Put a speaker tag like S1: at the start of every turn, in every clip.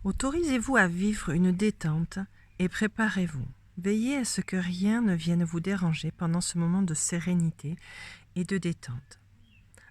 S1: Autorisez-vous à vivre une détente et préparez-vous. Veillez à ce que rien ne vienne vous déranger pendant ce moment de sérénité et de détente.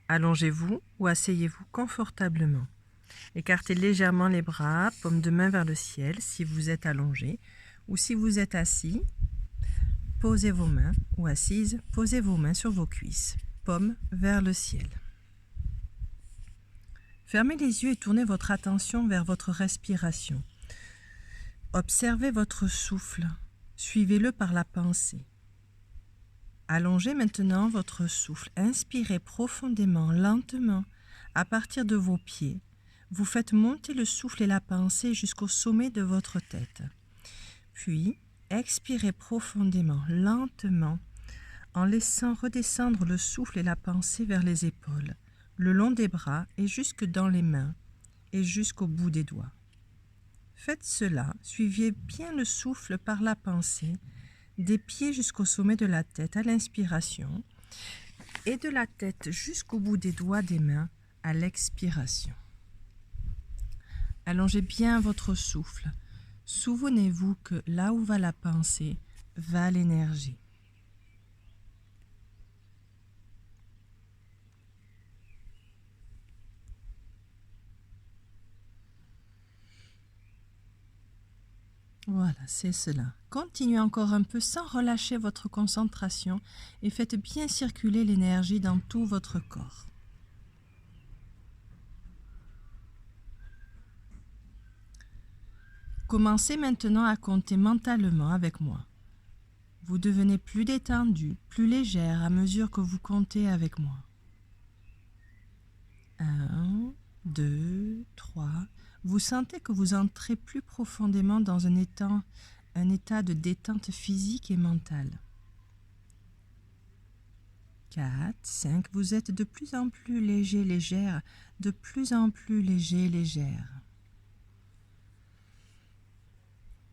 S1: Allongez-vous ou asseyez-vous confortablement. Écartez légèrement les bras, paume de main vers le ciel si vous êtes allongé, ou si vous êtes assis, posez vos mains, ou assises, posez vos mains sur vos cuisses, paume vers le ciel. Fermez les yeux et tournez votre attention vers votre respiration. Observez votre souffle, suivez-le par la pensée. Allongez maintenant votre souffle, inspirez profondément, lentement, à partir de vos pieds. Vous faites monter le souffle et la pensée jusqu'au sommet de votre tête. Puis, expirez profondément, lentement, en laissant redescendre le souffle et la pensée vers les épaules, le long des bras et jusque dans les mains et jusqu'au bout des doigts. Faites cela, suivez bien le souffle par la pensée, des pieds jusqu'au sommet de la tête à l'inspiration et de la tête jusqu'au bout des doigts des mains à l'expiration. Allongez bien votre souffle. Souvenez-vous que là où va la pensée, va l'énergie. Voilà, c'est cela. Continuez encore un peu sans relâcher votre concentration et faites bien circuler l'énergie dans tout votre corps. Commencez maintenant à compter mentalement avec moi. Vous devenez plus détendu, plus légère à mesure que vous comptez avec moi. 1, 2, 3. Vous sentez que vous entrez plus profondément dans un état de détente physique et mentale. 4, 5. Vous êtes de plus en plus léger, légère, de plus en plus léger, légère.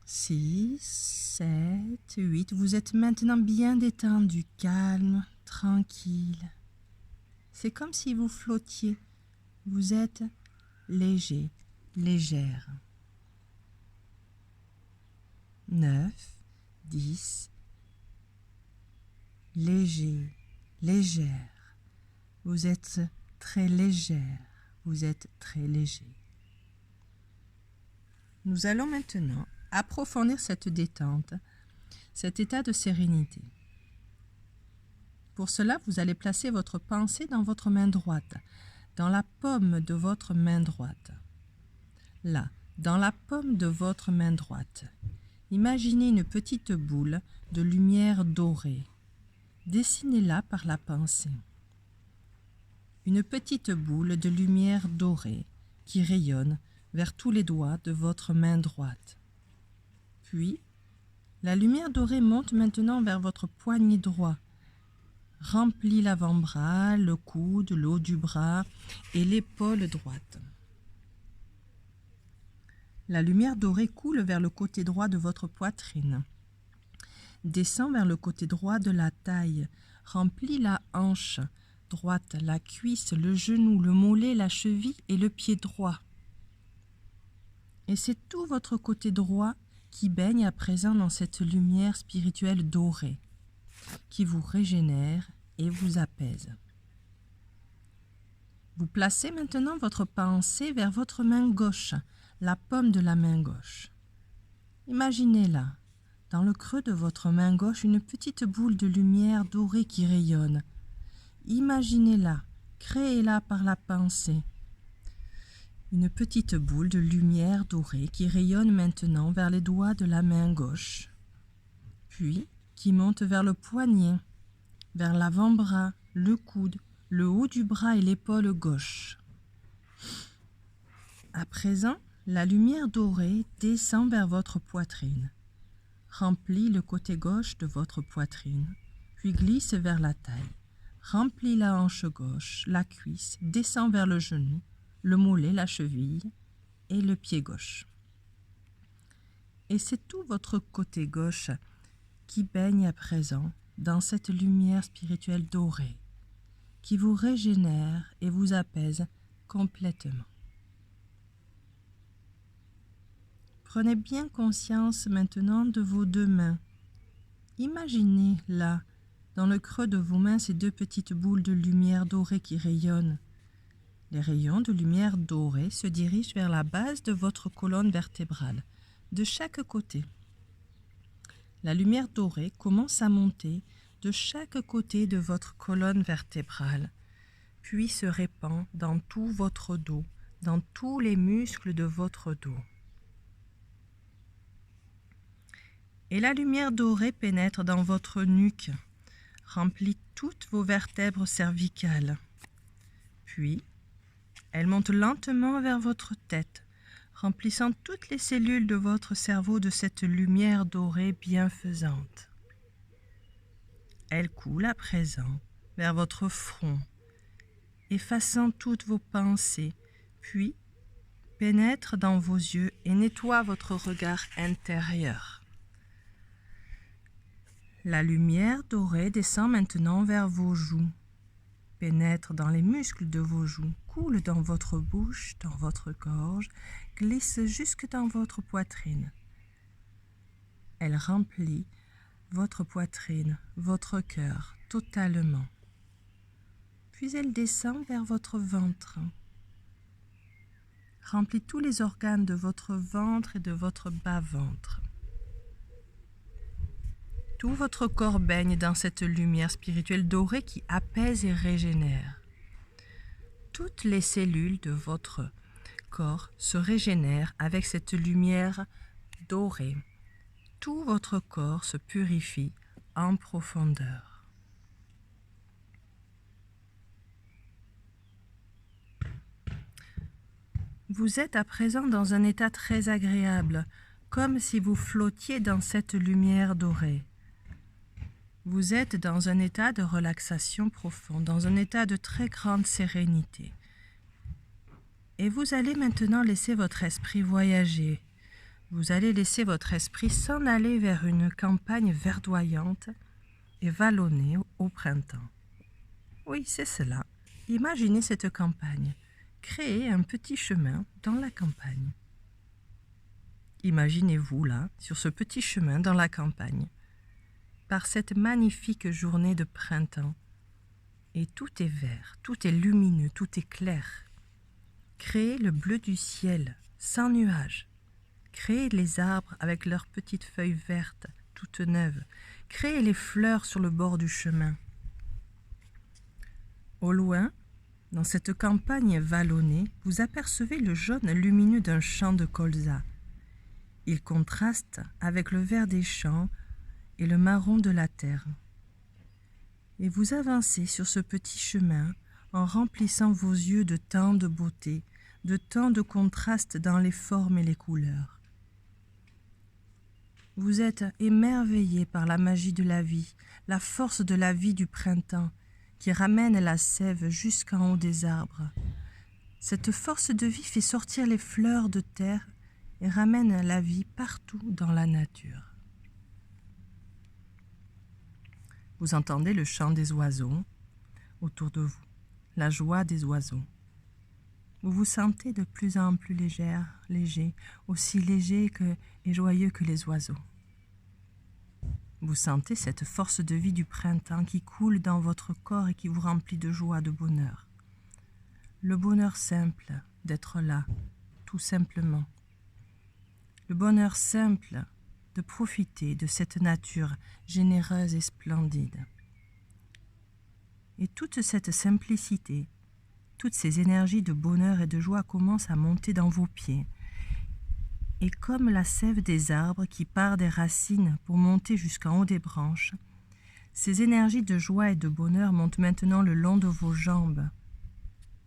S1: 6, 7, 8. Vous êtes maintenant bien détendu, calme, tranquille. C'est comme si vous flottiez. Vous êtes léger, légère. 9, 10. Léger, légère. Vous êtes très légère. Vous êtes très léger. Nous allons maintenant approfondir cette détente, cet état de sérénité. Pour cela, vous allez placer votre pensée dans votre main droite, dans la paume de votre main droite. Là, dans la paume de votre main droite, imaginez une petite boule de lumière dorée. Dessinez-la par la pensée. Une petite boule de lumière dorée qui rayonne vers tous les doigts de votre main droite. Puis, la lumière dorée monte maintenant vers votre poignet droit, remplit l'avant-bras, le coude, le haut du bras et l'épaule droite. La lumière dorée coule vers le côté droit de votre poitrine, descend vers le côté droit de la taille, remplit la hanche droite, la cuisse, le genou, le mollet, la cheville et le pied droit. Et c'est tout votre côté droit qui baigne à présent dans cette lumière spirituelle dorée, qui vous régénère et vous apaise. Vous placez maintenant votre pensée vers votre main gauche, la paume de la main gauche. Imaginez-là, dans le creux de votre main gauche, une petite boule de lumière dorée qui rayonne. Imaginez-la, créez-la par la pensée. Une petite boule de lumière dorée qui rayonne maintenant vers les doigts de la main gauche, puis qui monte vers le poignet, vers l'avant-bras, le coude, le haut du bras et l'épaule gauche. À présent, la lumière dorée descend vers votre poitrine, remplit le côté gauche de votre poitrine, puis glisse vers la taille, remplit la hanche gauche, la cuisse, descend vers le genou, le mollet, la cheville et le pied gauche. Et c'est tout votre côté gauche qui baigne à présent dans cette lumière spirituelle dorée, qui vous régénère et vous apaise complètement. Prenez bien conscience maintenant de vos deux mains. Imaginez là, dans le creux de vos mains, ces deux petites boules de lumière dorée qui rayonnent. Les rayons de lumière dorée se dirigent vers la base de votre colonne vertébrale, de chaque côté. La lumière dorée commence à monter de chaque côté de votre colonne vertébrale, puis se répand dans tout votre dos, dans tous les muscles de votre dos. Et la lumière dorée pénètre dans votre nuque, remplit toutes vos vertèbres cervicales. Puis, elle monte lentement vers votre tête, remplissant toutes les cellules de votre cerveau de cette lumière dorée bienfaisante. Elle coule à présent vers votre front, effaçant toutes vos pensées, puis pénètre dans vos yeux et nettoie votre regard intérieur. La lumière dorée descend maintenant vers vos joues, pénètre dans les muscles de vos joues, coule dans votre bouche, dans votre gorge, glisse jusque dans votre poitrine. Elle remplit votre poitrine, votre cœur, totalement. Puis elle descend vers votre ventre, remplit tous les organes de votre ventre et de votre bas-ventre. Tout votre corps baigne dans cette lumière spirituelle dorée qui apaise et régénère. Toutes les cellules de votre corps se régénèrent avec cette lumière dorée. Tout votre corps se purifie en profondeur. Vous êtes à présent dans un état très agréable, comme si vous flottiez dans cette lumière dorée. Vous êtes dans un état de relaxation profonde, dans un état de très grande sérénité. Et vous allez maintenant laisser votre esprit voyager. Vous allez laisser votre esprit s'en aller vers une campagne verdoyante et vallonnée au printemps. Oui, c'est cela. Imaginez cette campagne. Créez un petit chemin dans la campagne. Imaginez-vous là, sur ce petit chemin dans la campagne, par cette magnifique journée de printemps. Et tout est vert, tout est lumineux, tout est clair. Créez le bleu du ciel, sans nuages. Créez les arbres avec leurs petites feuilles vertes, toutes neuves. Créez les fleurs sur le bord du chemin. Au loin, dans cette campagne vallonnée, vous apercevez le jaune lumineux d'un champ de colza. Il contraste avec le vert des champs et le marron de la terre. Et vous avancez sur ce petit chemin en remplissant vos yeux de tant de beauté, de tant de contraste dans les formes et les couleurs. Vous êtes émerveillé par la magie de la vie, la force de la vie du printemps qui ramène la sève jusqu'en haut des arbres. Cette force de vie fait sortir les fleurs de terre et ramène la vie partout dans la nature. Vous entendez le chant des oiseaux autour de vous, la joie des oiseaux. Vous vous sentez de plus en plus léger, aussi léger et joyeux que les oiseaux. Vous sentez cette force de vie du printemps qui coule dans votre corps et qui vous remplit de joie, de bonheur. Le bonheur simple d'être là, tout simplement. Le bonheur simple de profiter de cette nature généreuse et splendide. Et toute cette simplicité, toutes ces énergies de bonheur et de joie commencent à monter dans vos pieds. Et comme la sève des arbres qui part des racines pour monter jusqu'en haut des branches, ces énergies de joie et de bonheur montent maintenant le long de vos jambes,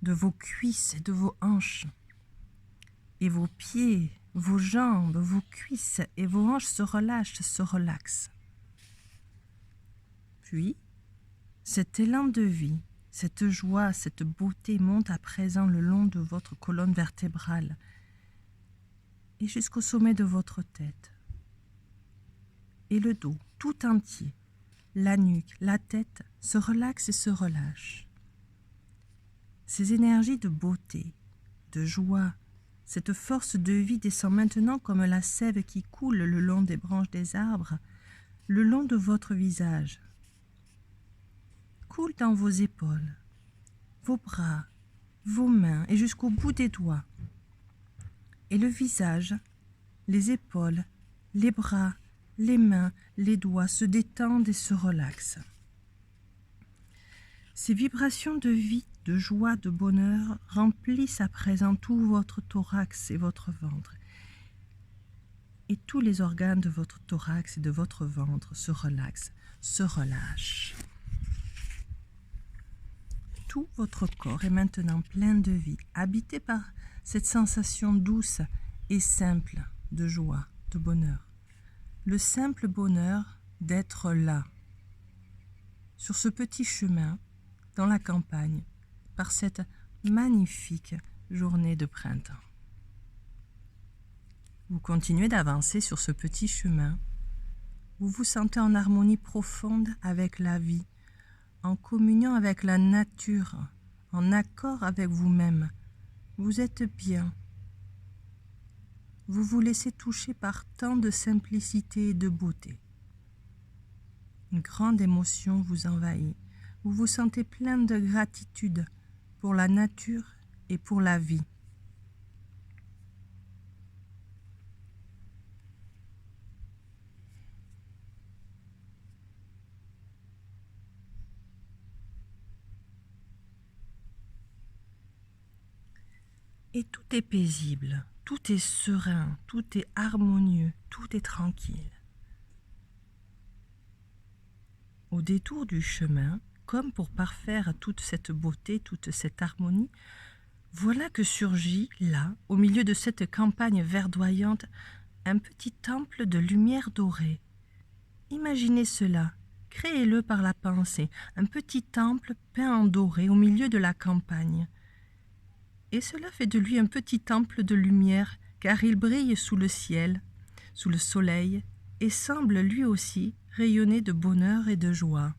S1: de vos cuisses et de vos hanches. Et vos pieds, vos jambes, vos cuisses et vos hanches se relâchent, se relaxent. Puis, cet élan de vie, cette joie, cette beauté monte à présent le long de votre colonne vertébrale et jusqu'au sommet de votre tête. Et le dos, tout entier, la nuque, la tête se relaxent et se relâchent. Ces énergies de beauté, de joie, Cette force de vie descend maintenant comme la sève qui coule le long des branches des arbres, le long de votre visage. Coule dans vos épaules, vos bras, vos mains et jusqu'au bout des doigts. Et le visage, les épaules, les bras, les mains, les doigts se détendent et se relaxent. Ces vibrations de vie, de joie, de bonheur remplissent à présent tout votre thorax et votre ventre. Et tous les organes de votre thorax et de votre ventre se relaxent, se relâchent. Tout votre corps est maintenant plein de vie, habité par cette sensation douce et simple de joie, de bonheur. Le simple bonheur d'être là, sur ce petit chemin, dans la campagne, par cette magnifique journée de printemps. Vous continuez d'avancer sur ce petit chemin. Vous vous sentez en harmonie profonde avec la vie, en communion avec la nature, en accord avec vous-même. Vous êtes bien. Vous vous laissez toucher par tant de simplicité et de beauté. Une grande émotion vous envahit. Vous vous sentez plein de gratitude pour la nature et pour la vie. Et tout est paisible, tout est serein, tout est harmonieux, tout est tranquille. Au détour du chemin, comme pour parfaire toute cette beauté, toute cette harmonie, voilà que surgit, là, au milieu de cette campagne verdoyante, un petit temple de lumière dorée. Imaginez cela, créez-le par la pensée, un petit temple peint en doré au milieu de la campagne. Et cela fait de lui un petit temple de lumière, car il brille sous le ciel, sous le soleil, et semble lui aussi rayonner de bonheur et de joie.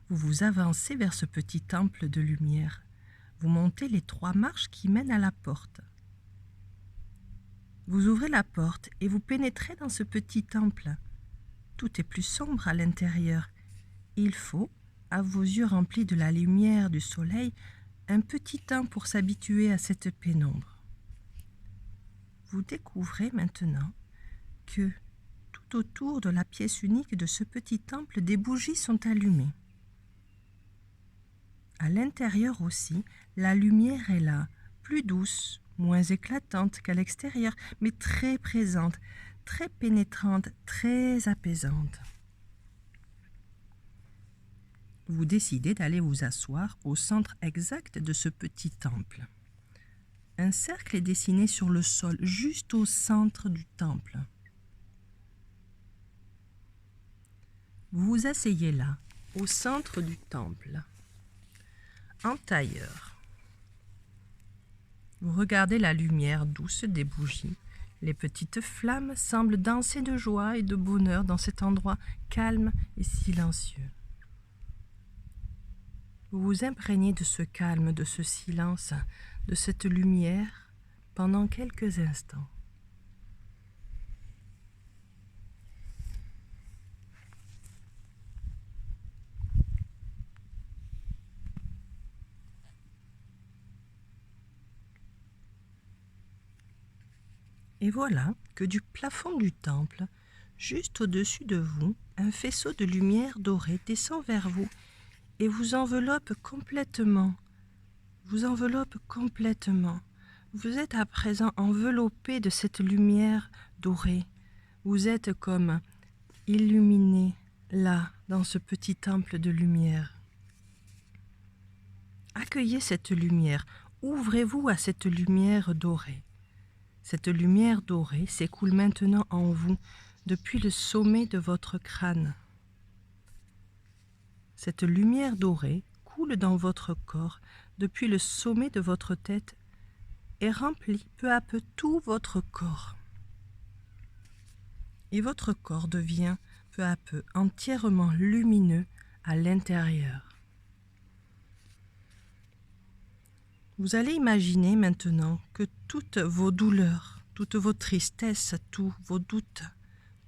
S1: Vous vous avancez vers ce petit temple de lumière. Vous montez les 3 marches qui mènent à la porte. Vous ouvrez la porte et vous pénétrez dans ce petit temple. Tout est plus sombre à l'intérieur. Il faut, à vos yeux remplis de la lumière du soleil, un petit temps pour s'habituer à cette pénombre. Vous découvrez maintenant que tout autour de la pièce unique de ce petit temple, des bougies sont allumées. À l'intérieur aussi, la lumière est là, plus douce, moins éclatante qu'à l'extérieur, mais très présente, très pénétrante, très apaisante. Vous décidez d'aller vous asseoir au centre exact de ce petit temple. Un cercle est dessiné sur le sol, juste au centre du temple. Vous vous asseyez là, au centre du temple, en tailleur. Vous regardez la lumière douce des bougies. Les petites flammes semblent danser de joie et de bonheur dans cet endroit calme et silencieux. Vous vous imprégnez de ce calme, de ce silence, de cette lumière pendant quelques instants. Et voilà que du plafond du temple, juste au-dessus de vous, un faisceau de lumière dorée descend vers vous et vous enveloppe complètement. Vous enveloppe complètement. Vous êtes à présent enveloppé de cette lumière dorée. Vous êtes comme illuminé là, dans ce petit temple de lumière. Accueillez cette lumière. Ouvrez-vous à cette lumière dorée. Cette lumière dorée s'écoule maintenant en vous depuis le sommet de votre crâne. Cette lumière dorée coule dans votre corps depuis le sommet de votre tête et remplit peu à peu tout votre corps. Et votre corps devient peu à peu entièrement lumineux à l'intérieur. Vous allez imaginer maintenant que toutes vos douleurs, toutes vos tristesses, tous vos doutes,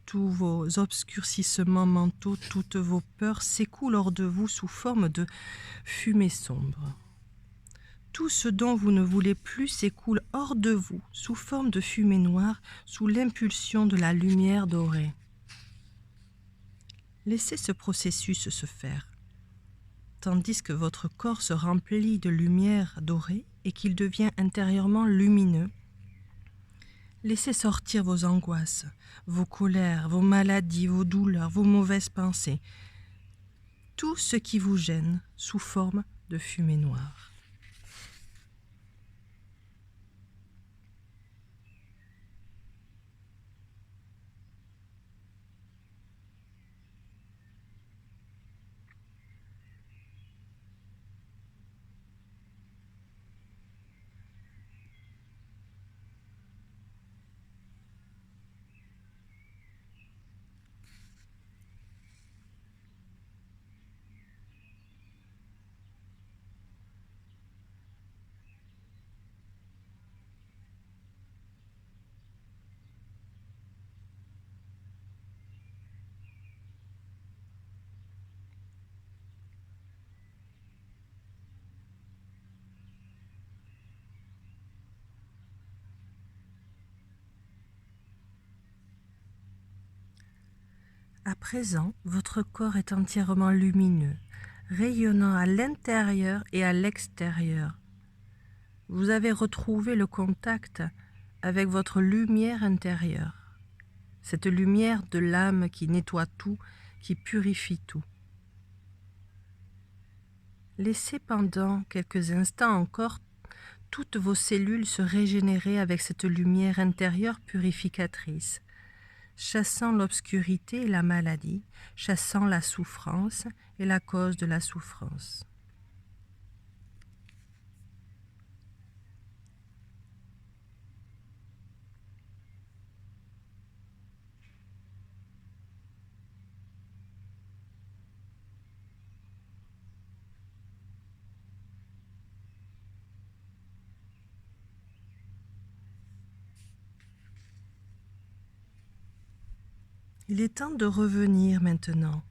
S1: tous vos obscurcissements mentaux, toutes vos peurs s'écoulent hors de vous sous forme de fumée sombre. Tout ce dont vous ne voulez plus s'écoule hors de vous sous forme de fumée noire, sous l'impulsion de la lumière dorée. Laissez ce processus se faire, tandis que votre corps se remplit de lumière dorée et qu'il devient intérieurement lumineux. Laissez sortir vos angoisses, vos colères, vos maladies, vos douleurs, vos mauvaises pensées, tout ce qui vous gêne sous forme de fumée noire. À présent, votre corps est entièrement lumineux, rayonnant à l'intérieur et à l'extérieur. Vous avez retrouvé le contact avec votre lumière intérieure, cette lumière de l'âme qui nettoie tout, qui purifie tout. Laissez pendant quelques instants encore toutes vos cellules se régénérer avec cette lumière intérieure purificatrice, chassant l'obscurité et la maladie, chassant la souffrance et la cause de la souffrance. Il est temps de revenir maintenant.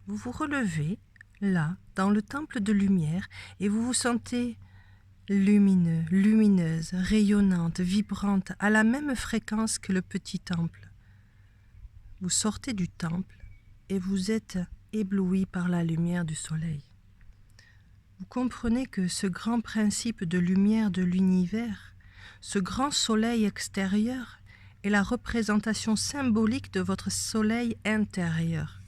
S1: Vous vous relevez, là, dans le temple de lumière, et vous vous sentez lumineux, lumineuse, rayonnante, vibrante, à la même fréquence que le petit temple. Vous sortez du temple et vous êtes ébloui par la lumière du soleil. Vous comprenez que ce grand principe de lumière de l'univers, ce grand soleil extérieur, est la représentation symbolique de votre soleil intérieur.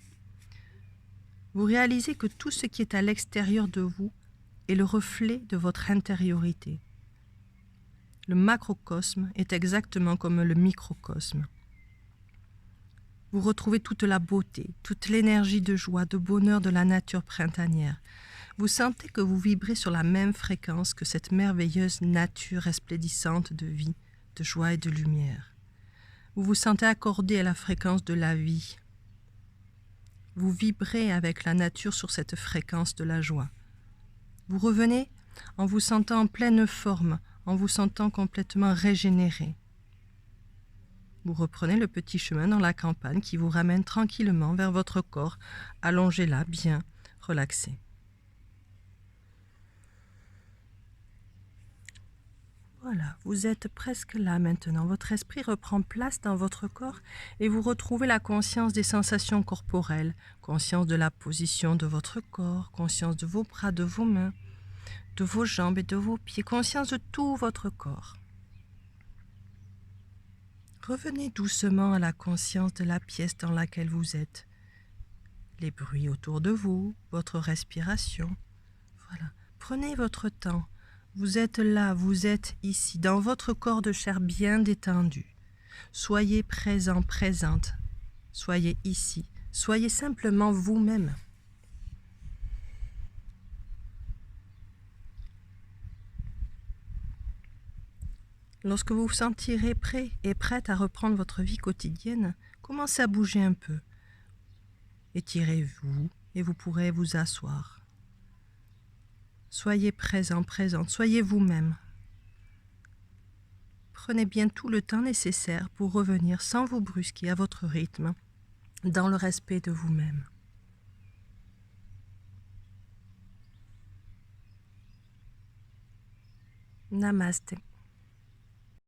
S1: Vous réalisez que tout ce qui est à l'extérieur de vous est le reflet de votre intériorité. Le macrocosme est exactement comme le microcosme. Vous retrouvez toute la beauté, toute l'énergie de joie, de bonheur de la nature printanière. Vous sentez que vous vibrez sur la même fréquence que cette merveilleuse nature resplendissante de vie, de joie et de lumière. Vous vous sentez accordé à la fréquence de la vie. Vous vibrez avec la nature sur cette fréquence de la joie. Vous revenez en vous sentant en pleine forme, en vous sentant complètement régénéré. Vous reprenez le petit chemin dans la campagne qui vous ramène tranquillement vers votre corps, allongé là, bien relaxé. Voilà, vous êtes presque là maintenant. Votre esprit reprend place dans votre corps et vous retrouvez la conscience des sensations corporelles, conscience de la position de votre corps, conscience de vos bras, de vos mains, de vos jambes et de vos pieds, conscience de tout votre corps. Revenez doucement à la conscience de la pièce dans laquelle vous êtes, les bruits autour de vous, votre respiration. Voilà, prenez votre temps. Vous êtes là, vous êtes ici, dans votre corps de chair bien détendu. Soyez présent, présente. Soyez ici. Soyez simplement vous-même. Lorsque vous vous sentirez prêt et prête à reprendre votre vie quotidienne, commencez à bouger un peu. Étirez-vous et vous pourrez vous asseoir. Soyez présent, présente, soyez vous-même. Prenez bien tout le temps nécessaire pour revenir sans vous brusquer à votre rythme, dans le respect de vous-même. Namaste.